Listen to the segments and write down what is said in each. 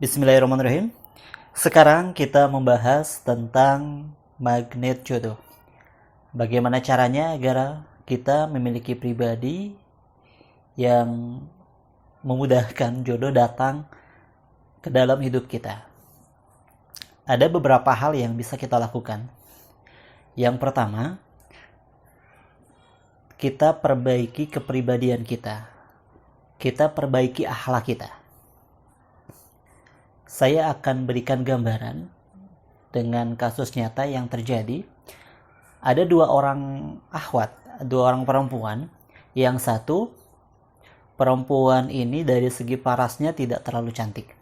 Bismillahirrahmanirrahim. Sekarang kita membahas tentang magnet jodoh. Bagaimana caranya agar kita memiliki pribadi yang memudahkan jodoh datang ke dalam hidup kita. Ada beberapa hal yang bisa kita lakukan. Yang pertama, kita perbaiki kepribadian kita. Kita perbaiki akhlak kita. Saya akan berikan gambaran dengan kasus nyata yang terjadi. Ada dua orang akhwat, dua orang perempuan. Yang satu, perempuan ini dari segi parasnya tidak terlalu cantik.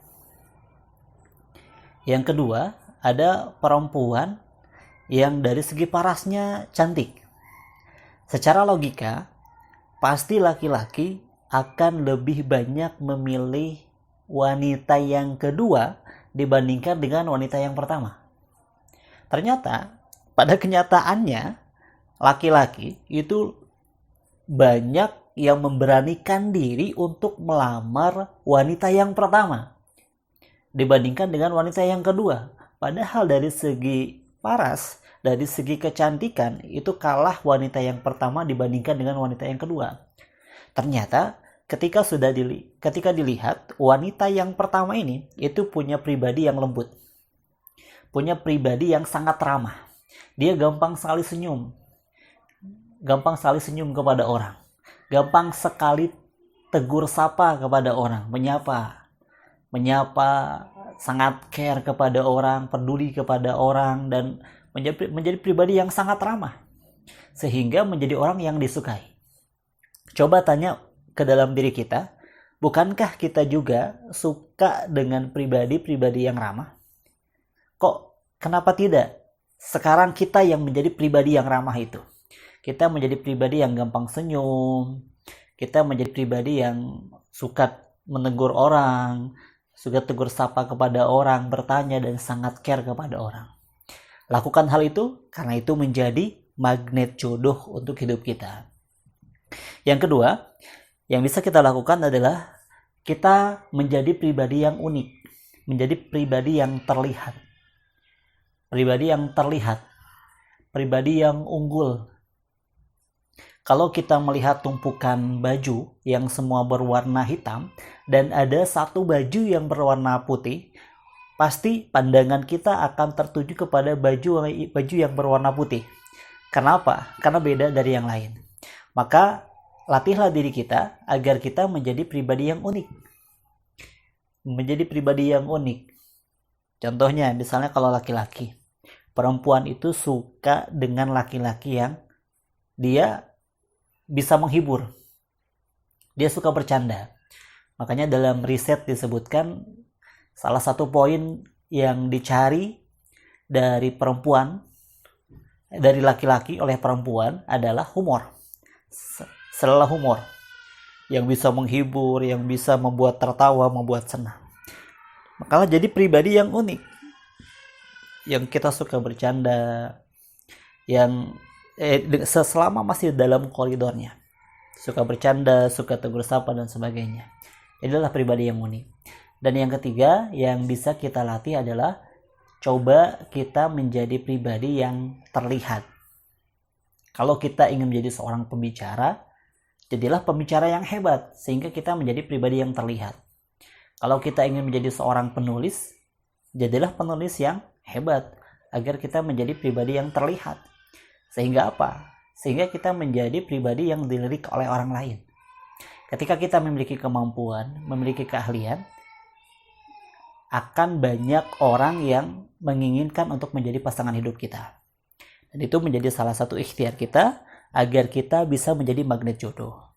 Yang kedua, ada perempuan yang dari segi parasnya cantik. Secara logika, pasti laki-laki akan lebih banyak memilih wanita yang kedua dibandingkan dengan wanita yang pertama. Ternyata pada kenyataannya laki-laki itu banyak yang memberanikan diri untuk melamar wanita yang pertama dibandingkan dengan wanita yang kedua. Padahal dari segi paras, dari segi kecantikan itu kalah wanita yang pertama dibandingkan dengan wanita yang kedua. Ternyata ketika dilihat wanita yang pertama ini itu punya pribadi yang lembut, punya pribadi yang sangat ramah. Dia gampang sekali senyum kepada orang, gampang sekali tegur sapa kepada orang, menyapa, sangat care kepada orang, peduli kepada orang, dan menjadi pribadi yang sangat ramah sehingga menjadi orang yang disukai. Coba tanya ke dalam diri kita, bukankah kita juga suka dengan pribadi-pribadi yang ramah? Kenapa tidak? Sekarang kita yang menjadi pribadi yang ramah itu. Kita menjadi pribadi yang gampang senyum, kita menjadi pribadi yang suka menegur orang, suka tegur sapa kepada orang, bertanya dan sangat care kepada orang. Lakukan hal itu karena itu menjadi magnet jodoh untuk hidup kita. Yang kedua, yang bisa kita lakukan adalah kita menjadi pribadi yang unik, menjadi pribadi yang terlihat, pribadi yang unggul. Kalau kita melihat tumpukan baju yang semua berwarna hitam dan ada satu baju yang berwarna putih, pasti pandangan kita akan tertuju kepada baju yang berwarna putih. Kenapa? Karena beda dari yang lain. Maka latihlah diri kita agar kita menjadi pribadi yang unik. Menjadi pribadi yang unik. Contohnya, misalnya kalau laki-laki, perempuan itu suka dengan laki-laki yang dia bisa menghibur. Dia suka bercanda. Makanya dalam riset disebutkan salah satu poin yang dicari dari laki-laki oleh perempuan adalah humor. Selalu humor yang bisa menghibur, yang bisa membuat tertawa, membuat senang. Maka jadi pribadi yang unik, yang kita suka bercanda, yang selama masih dalam koridornya, suka bercanda, suka tegur sapa dan sebagainya. Inilah pribadi yang unik. Dan yang ketiga yang bisa kita latih adalah coba kita menjadi pribadi yang terlihat. Kalau kita ingin menjadi seorang pembicara, jadilah pembicara yang hebat sehingga kita menjadi pribadi yang terlihat. Kalau kita ingin menjadi seorang penulis, jadilah penulis yang hebat agar kita menjadi pribadi yang terlihat. Sehingga apa? Sehingga kita menjadi pribadi yang dilirik oleh orang lain. Ketika kita memiliki kemampuan, memiliki keahlian, akan banyak orang yang menginginkan untuk menjadi pasangan hidup kita. Dan itu menjadi salah satu ikhtiar kita agar kita bisa menjadi magnet jodoh.